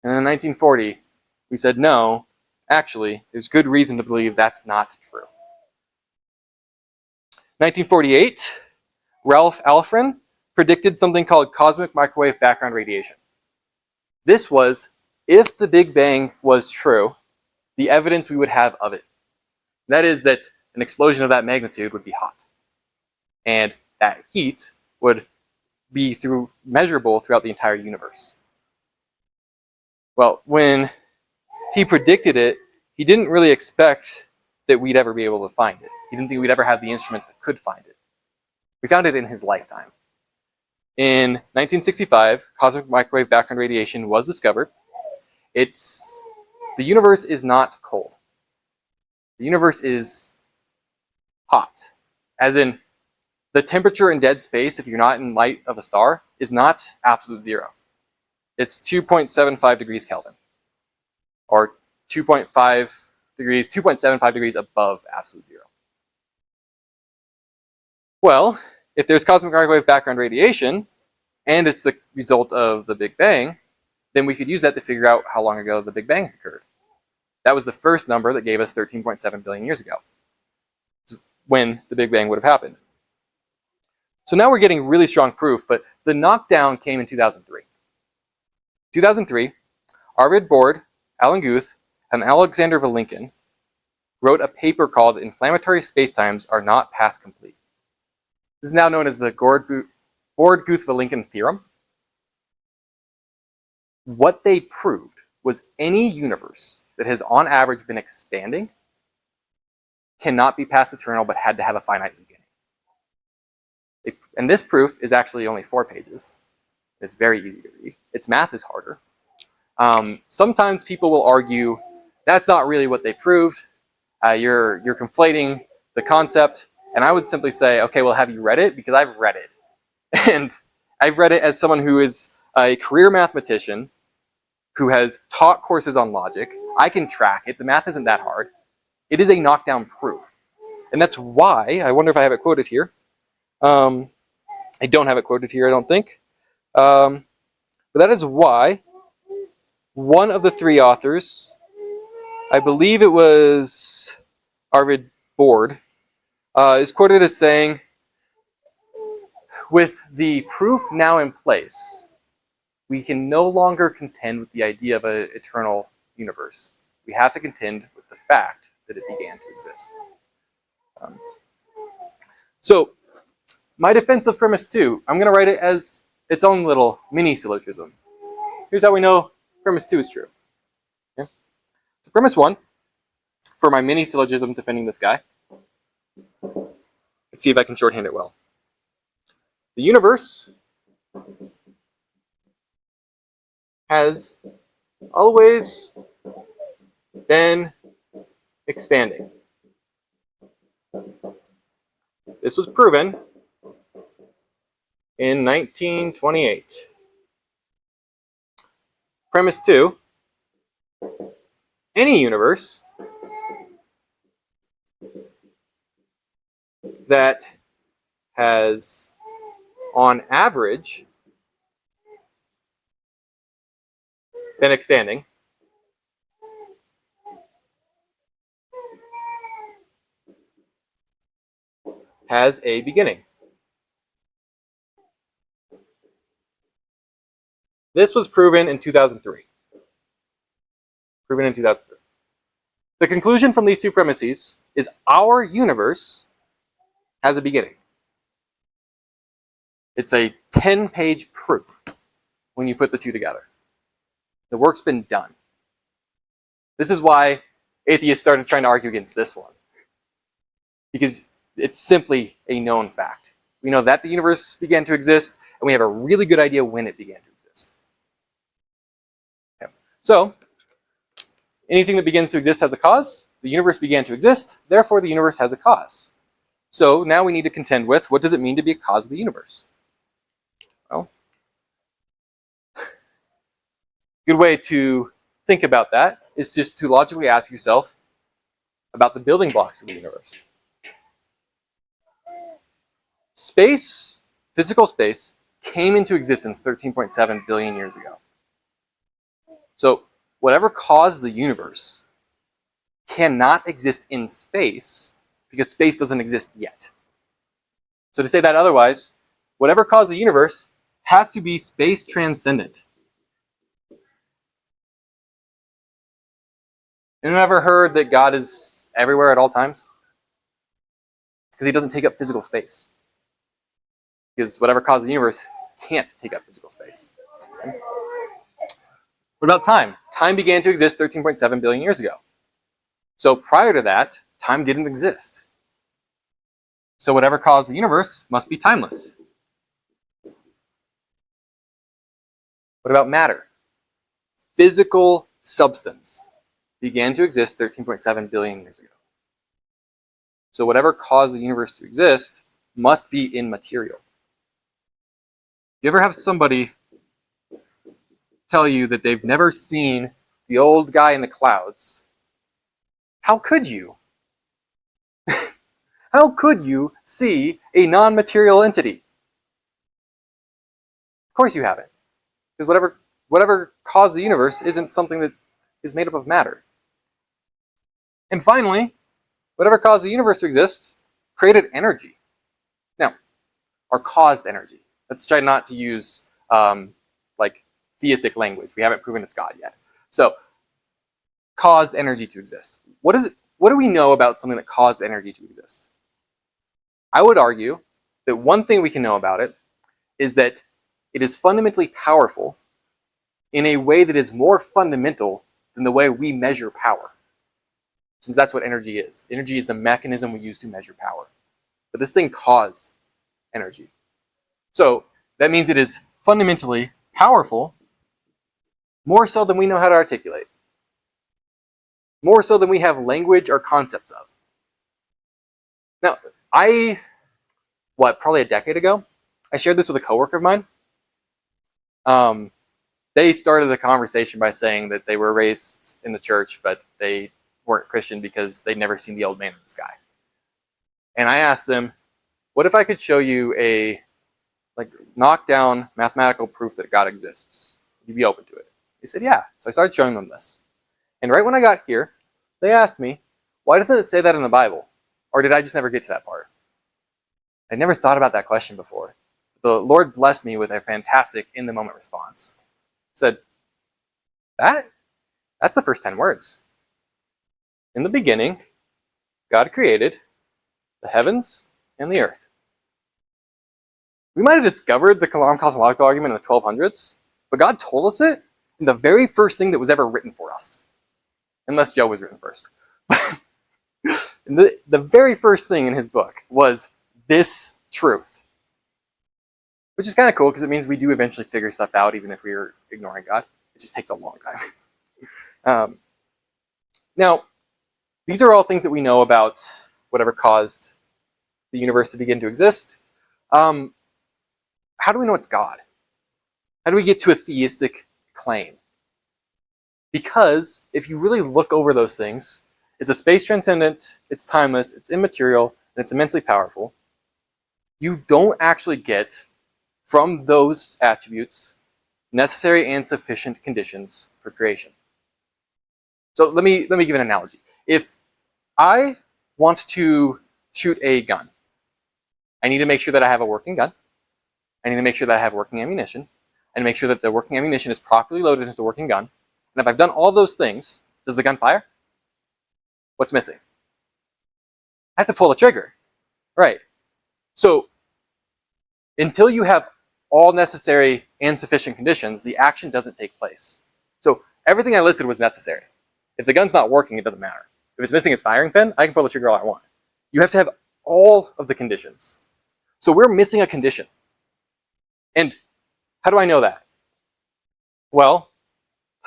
And then in 1940, we said, no, actually, there's good reason to believe that's not true. 1948, Ralph Alfrin predicted something called cosmic microwave background radiation. This was, if the Big Bang was true, the evidence we would have of it. That is that an explosion of that magnitude would be hot. And that heat would be measurable throughout the entire universe. Well, when he predicted it, he didn't really expect that we'd ever be able to find it. He didn't think we'd ever have the instruments that could find it. We found it in his lifetime. In 1965, cosmic microwave background radiation was discovered. The universe is not cold. The universe is hot. As in, the temperature in dead space, if you're not in light of a star, is not absolute zero. It's 2.75 degrees Kelvin. Or 2.75 degrees above absolute zero. Well, if there's cosmic microwave background radiation, and it's the result of the Big Bang, then we could use that to figure out how long ago the Big Bang occurred. That was the first number that gave us 13.7 billion years ago. It's when the Big Bang would have happened. So now we're getting really strong proof, but the knockdown came in 2003. 2003, Arvid Borde, Alan Guth, and Alexander Vilenkin wrote a paper called Inflammatory Spacetimes Are Not Past Complete. This is now known as the Borde-Guth-Vilenkin theorem. What they proved was any universe that has on average been expanding cannot be past eternal but had to have a finite beginning. And this proof is actually only 4 pages. It's very easy to read. Its math is harder. Sometimes people will argue that's not really what they proved. You're conflating the concept. And I would simply say, okay, well, have you read it? Because I've read it. And I've read it as someone who is a career mathematician who has taught courses on logic. I can track it. The math isn't that hard. It is a knockdown proof. And that's why, I wonder if I have it quoted here. I don't have it quoted here, I don't think. But that is why one of the 3 authors, I believe it was Arvid Borde, is quoted as saying, with the proof now in place, we can no longer contend with the idea of an eternal universe. We have to contend with the fact that it began to exist. So, my defense of premise 2, I'm going to write it as its own little mini syllogism. Here's how we know premise 2 is true. Okay? premise one, for my mini syllogism defending this guy, let's see if I can shorthand it well. The universe has always been expanding. This was proven in 1928. Premise two, any universe that has, on average, been expanding has a beginning. This was proven in 2003. Proven in 2003. The conclusion from these two premises is our universe has a beginning. It's a 10-page proof when you put the two together. The work's been done. This is why atheists started trying to argue against this one. Because it's simply a known fact. We know that the universe began to exist, and we have a really good idea when it began to exist. Okay. So, anything that begins to exist has a cause. The universe began to exist, therefore the universe has a cause. So now we need to contend with, what does it mean to be a cause of the universe? Well, a good way to think about that is just to logically ask yourself about the building blocks of the universe. Space, physical space, came into existence 13.7 billion years ago. So whatever caused the universe cannot exist in space because space doesn't exist yet. So to say that otherwise, whatever caused the universe has to be space transcendent. Anyone ever heard that God is everywhere at all times? Because he doesn't take up physical space. Because whatever caused the universe can't take up physical space. Okay. What about time? Time began to exist 13.7 billion years ago. So prior to that, time didn't exist. So whatever caused the universe must be timeless. What about matter? Physical substance began to exist 13.7 billion years ago. So whatever caused the universe to exist must be immaterial. You ever have somebody tell you that they've never seen the old guy in the clouds? How could you? How could you see a non-material entity? Of course you haven't. Because whatever caused the universe isn't something that is made up of matter. And finally, whatever caused the universe to exist created energy. Now, or caused energy. Let's try not to use like theistic language. We haven't proven it's God yet. So, caused energy to exist. What do we know about something that caused energy to exist? I would argue that one thing we can know about it is that it is fundamentally powerful in a way that is more fundamental than the way we measure power. Since that's what energy is. Energy is the mechanism we use to measure power. But this thing caused energy. So that means it is fundamentally powerful, more so than we know how to articulate. More so than we have language or concepts of. Now, probably a decade ago, I shared this with a coworker of mine. They started the conversation by saying that they were raised in the church, but they weren't Christian because they'd never seen the old man in the sky. And I asked them, what if I could show you a knockdown mathematical proof that God exists? Would you be open to it? They said, yeah. So I started showing them this. And right when I got here, they asked me, why doesn't it say that in the Bible? Or did I just never get to that part? I never thought about that question before. The Lord blessed me with a fantastic in-the-moment response. He said, that's the first 10 words. In the beginning, God created the heavens and the earth. We might have discovered the Kalam cosmological argument in the 1200s, but God told us it in the very first thing that was ever written for us. unless Joe was written first. And the very first thing in his book was this truth, which is kind of cool because it means we do eventually figure stuff out, even if we are ignoring God. It just takes a long time. Now, these are all things that we know about whatever caused the universe to begin to exist. How do we know it's God? How do we get to a theistic claim? Because if you really look over those things, it's a space transcendent, it's timeless, it's immaterial, and it's immensely powerful. You don't actually get from those attributes necessary and sufficient conditions for creation. So let me give an analogy. If I want to shoot a gun, I need to make sure that I have a working gun. I need to make sure that I have working ammunition. I need to make sure that the working ammunition is properly loaded into the working gun. And if I've done all those things, does the gun fire? What's missing? I have to pull the trigger. Right. So until you have all necessary and sufficient conditions, the action doesn't take place. So everything I listed was necessary. If the gun's not working, it doesn't matter. If it's missing its firing pin, I can pull the trigger all I want. You have to have all of the conditions. So we're missing a condition. And how do I know that? Well,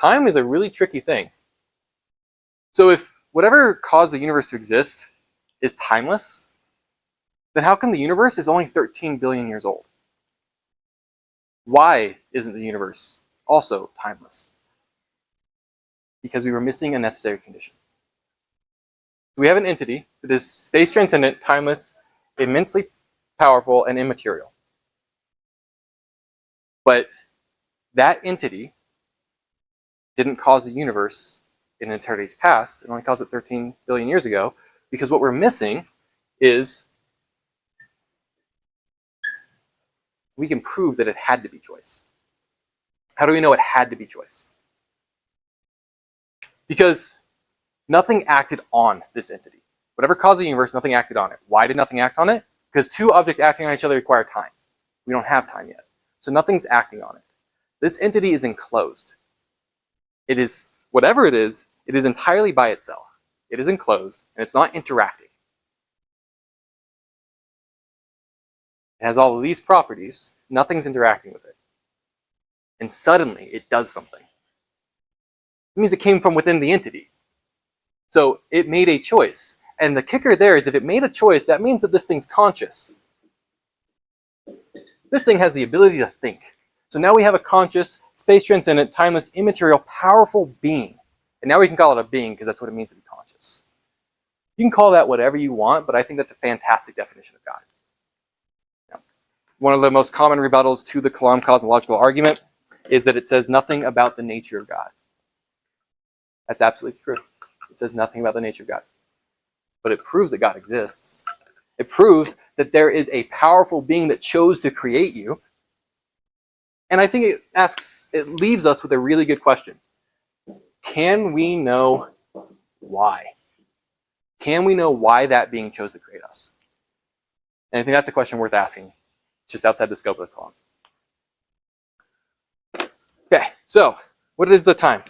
time is a really tricky thing. So if whatever caused the universe to exist is timeless, then how come the universe is only 13 billion years old? Why isn't the universe also timeless? Because we were missing a necessary condition. We have an entity that is space transcendent, timeless, immensely powerful, and immaterial. But that entity didn't cause the universe in eternity's past. It only caused it 13 billion years ago, because what we're missing is we can prove that it had to be choice. How do we know it had to be choice? Because nothing acted on this entity. Whatever caused the universe, nothing acted on it. Why did nothing act on it? Because two objects acting on each other require time. We don't have time yet. So nothing's acting on it. This entity is enclosed. It is, whatever it is entirely by itself. It is enclosed, and it's not interacting. It has all of these properties. Nothing's interacting with it. And suddenly, it does something. It means it came from within the entity. So it made a choice. And the kicker there is if it made a choice, that means that this thing's conscious. This thing has the ability to think. So now we have a conscious, space-transcendent, timeless, immaterial, powerful being. And now we can call it a being because that's what it means to be conscious. You can call that whatever you want, but I think that's a fantastic definition of God. Now, one of the most common rebuttals to the Kalam cosmological argument is that it says nothing about the nature of God. That's absolutely true. It says nothing about the nature of God. But it proves that God exists. It proves that there is a powerful being that chose to create you. And I think it leaves us with a really good question. Can we know why? Can we know why that being chose to create us? And I think that's a question worth asking, just outside the scope of the Kalam. Okay, so what is the time?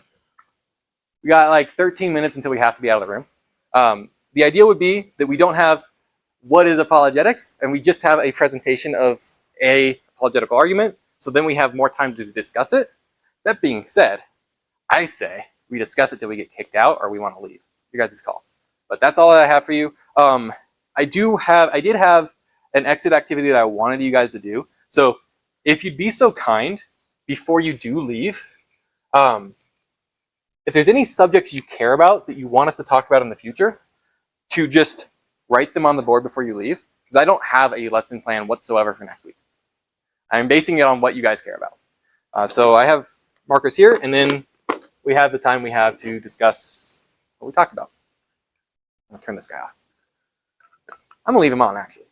We got like 13 minutes until we have to be out of the room. The idea would be that we don't have what is apologetics, and we just have a presentation of a apologetical argument, so then we have more time to discuss it. That being said, I say we discuss it till we get kicked out or we want to leave. You guys' call. But that's all I have for you. I did have an exit activity that I wanted you guys to do. So if you'd be so kind, before you do leave, if there's any subjects you care about that you want us to talk about in the future, to just write them on the board before you leave, because I don't have a lesson plan whatsoever for next week. I'm basing it on what you guys care about. So I have markers here, and then we have the time we have to discuss what we talked about. I'll turn this guy off. I'm gonna leave him on, actually,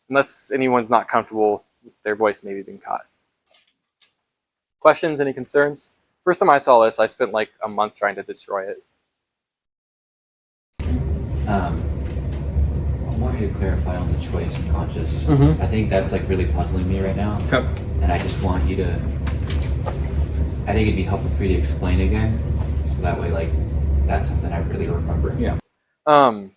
unless anyone's not comfortable with their voice maybe being caught. Questions, any concerns? First time I saw this, I spent like a month trying to destroy it. I want you to clarify on the choice and conscious. Mm-hmm. I think that's like really puzzling me right now. Okay. And I just want you to, I think it'd be helpful for you to explain again. So that way, like, That's something I really remember. Yeah. How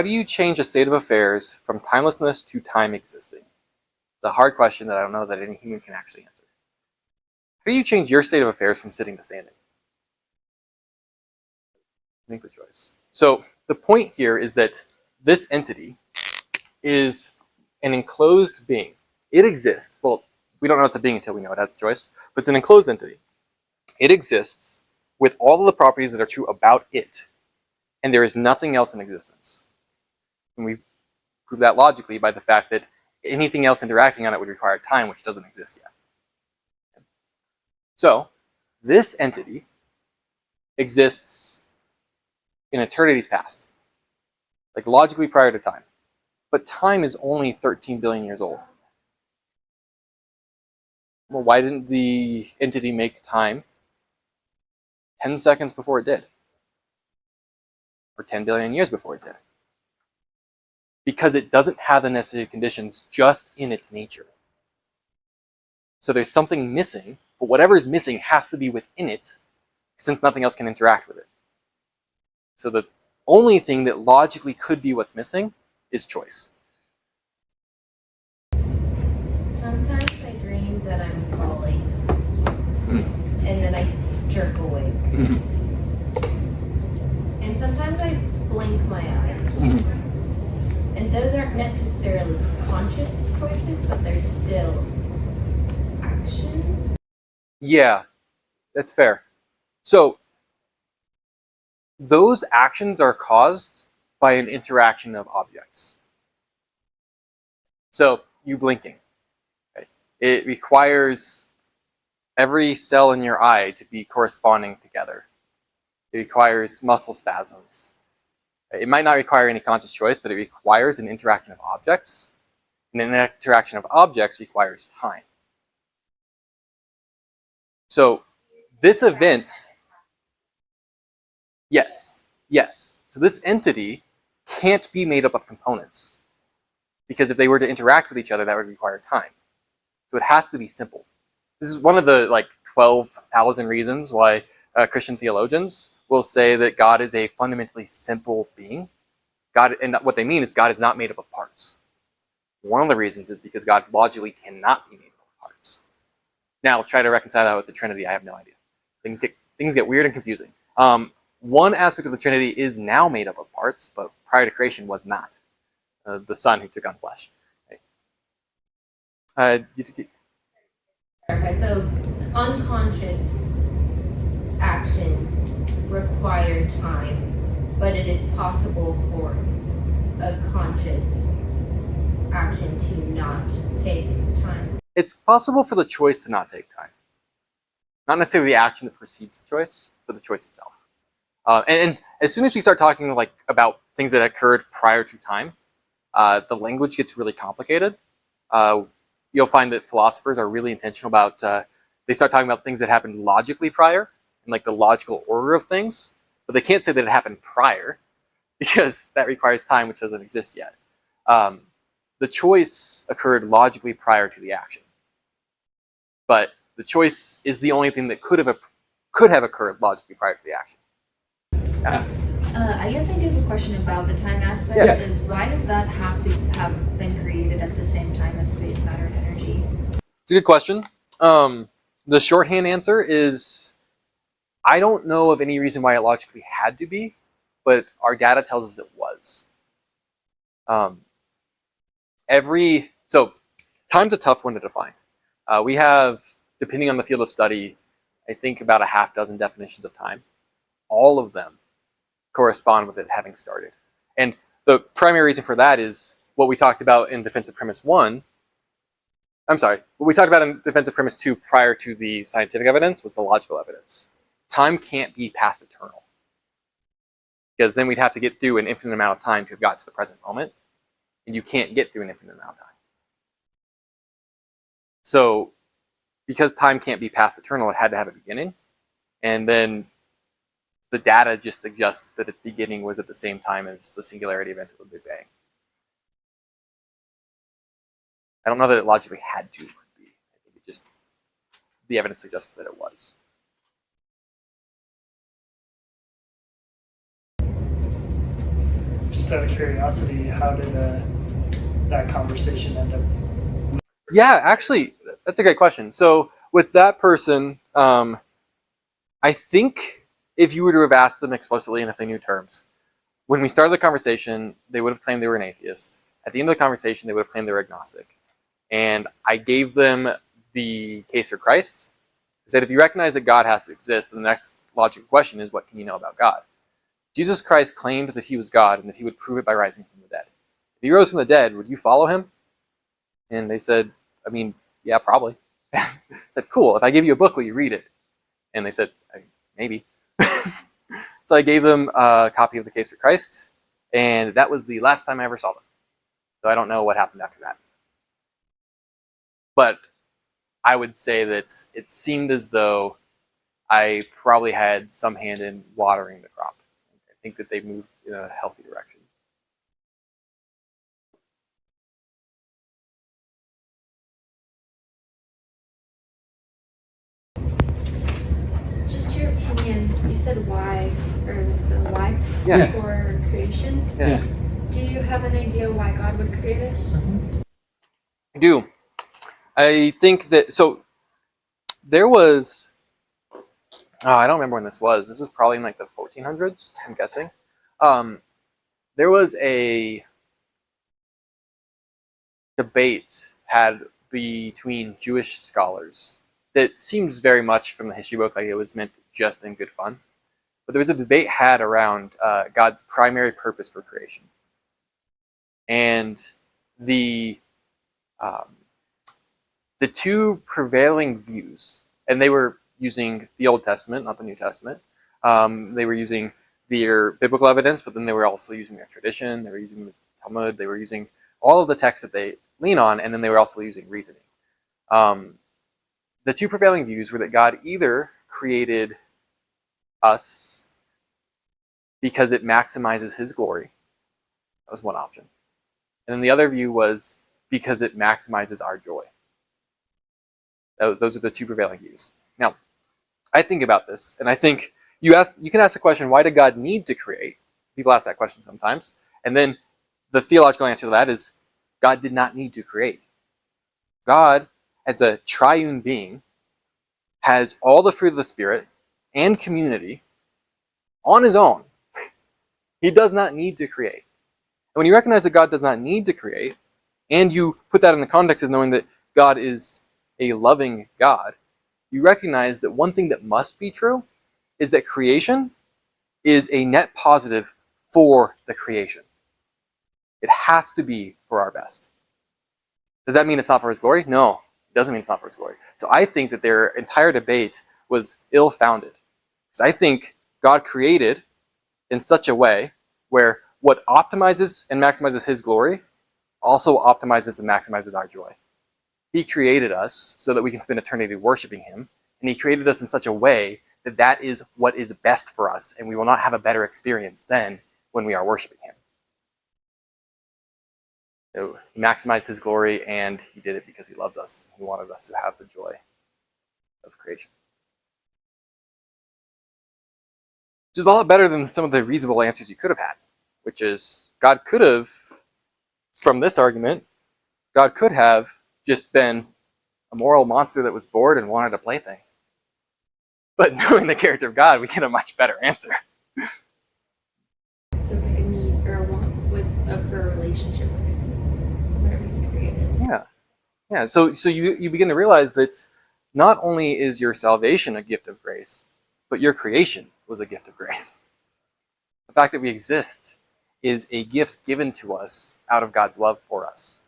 do you change a state of affairs from timelessness to time existing? It's a hard question that I don't know that any human can actually answer. How do you change your state of affairs from sitting to standing? Make the choice. So the point here is that this entity is an enclosed being. It exists. Well, we don't know it's a being until we know it has a choice, but it's an enclosed entity. It exists with all of the properties that are true about it, and there is nothing else in existence. And we prove that logically by the fact that anything else interacting on it would require time, which doesn't exist yet. So this entity exists in eternity's past, like logically prior to time. But time is only 13 billion years old. Well, why didn't the entity make time 10 seconds before it did? Or 10 billion years before it did? Because it doesn't have the necessary conditions just in its nature. So there's something missing, but whatever is missing has to be within it, since nothing else can interact with it. So the only thing that logically could be what's missing is choice. Sometimes I dream that I'm falling, and then I jerk awake. And sometimes I blink my eyes. And those aren't necessarily conscious choices, but they're still actions. Yeah, that's fair. So those actions are caused by an interaction of objects. So you blinking, right? It requires every cell in your eye to be corresponding together. It requires muscle spasms. It might not require any conscious choice, but it requires an interaction of objects. And an interaction of objects requires time. So this event, yes. So this entity can't be made up of components, because if they were to interact with each other, that would require time. So it has to be simple. This is one of the 12,000 reasons why Christian theologians will say that God is a fundamentally simple being. God, and what they mean is God is not made up of parts. One of the reasons is because God logically cannot be made up of parts. Now, try to reconcile that with the Trinity. I have no idea. Things get weird and confusing. One aspect of the Trinity is now made up of parts, but prior to creation was not. The Son who took on flesh. Right? Okay, so unconscious actions require time, but it is possible for a conscious action to not take time. It's possible for the choice to not take time. Not necessarily the action that precedes the choice, but the choice itself. And as soon as we start talking about things that occurred prior to time, the language gets really complicated. You'll find that philosophers are really intentional about, they start talking about things that happened logically prior, and the logical order of things, but they can't say that it happened prior, because that requires time, which doesn't exist yet. The choice occurred logically prior to the action. But the choice is the only thing that could have occurred logically prior to the action. I guess I do have a question about the time aspect. Yeah. Is why does that have to have been created at the same time as space, matter, and energy? It's a good question. The shorthand answer is I don't know of any reason why it logically had to be, but our data tells us it was. So time's a tough one to define. We have, depending on the field of study, I think about a half dozen definitions of time. All of them correspond with it having started. And the primary reason for that is what we talked about in defensive premise 1. I'm sorry, what we talked about in defensive premise 2 prior to the scientific evidence was the logical evidence. Time can't be past eternal, because then we'd have to get through an infinite amount of time to have got to the present moment, and you can't get through an infinite amount of time. So because time can't be past eternal, it had to have a beginning, and then the data just suggests that its beginning was at the same time as the singularity event of the Big Bang. I don't know that it logically had to be. I think the evidence suggests that it was. Just out of curiosity, how did that conversation end up? Yeah, actually, that's a great question. So with that person, I think if you were to have asked them explicitly and if they knew terms, when we started the conversation, they would have claimed they were an atheist. At the end of the conversation, they would have claimed they were agnostic. And I gave them the case for Christ. I said, if you recognize that God has to exist, then the next logical question is, what can you know about God? Jesus Christ claimed that he was God and that he would prove it by rising from the dead. If he rose from the dead, would you follow him? And they said, I mean, yeah, probably. I said, cool. If I give you a book, will you read it? And they said, maybe. So I gave them a copy of the Case for Christ, and that was the last time I ever saw them. So I don't know what happened after that. But I would say that it seemed as though I probably had some hand in watering the crop. I think that they moved in a healthy direction. Just your opinion, you said why, or the why Yeah. for creation. Yeah. Do you have an idea why God would create us? I do. I think that, so there was, I don't remember when this was. This was probably in like the 1400s, I'm guessing. There was a debate had between Jewish scholars that seems very much from the history book like it was meant just in good fun. But there was a debate had around God's primary purpose for creation. And the two prevailing views, and they were using the Old Testament, not the New Testament. They were using their biblical evidence, but then they were also using their tradition. They were using the Talmud. They were using all of the texts that they lean on, and then they were also using reasoning. The two prevailing views were that God either created us because it maximizes his glory. That was one option. And then the other view was because it maximizes our joy. Those are the two prevailing views. Now, I think about this, and I think you can ask the question, why did God need to create? People ask that question sometimes. And then the theological answer to that is, God did not need to create. God, as a triune being, has all the fruit of the Spirit and community on his own. He does not need to create. And when you recognize that God does not need to create, and you put that in the context of knowing that God is a loving God, you recognize that one thing that must be true is that creation is a net positive for the creation. It has to be for our best. Does that mean it's not for his glory? No, it doesn't mean it's not for his glory. So I think that their entire debate was ill-founded. Because I think God created in such a way where what optimizes and maximizes his glory also optimizes and maximizes our joy. He created us so that we can spend eternity worshiping him, and he created us in such a way that that is what is best for us, and we will not have a better experience than when we are worshiping him. So he maximized his glory, and he did it because he loves us. He wanted us to have the joy of creation. Which is a lot better than some of the reasonable answers you could have had, which is God could have, from this argument, God could have just been a moral monster that was bored and wanted a plaything. But knowing the character of God, we get a much better answer. So it's like a need or a want for a relationship with whatever you created. Yeah. So you begin to realize that not only is your salvation a gift of grace, but your creation was a gift of grace. The fact that we exist is a gift given to us out of God's love for us.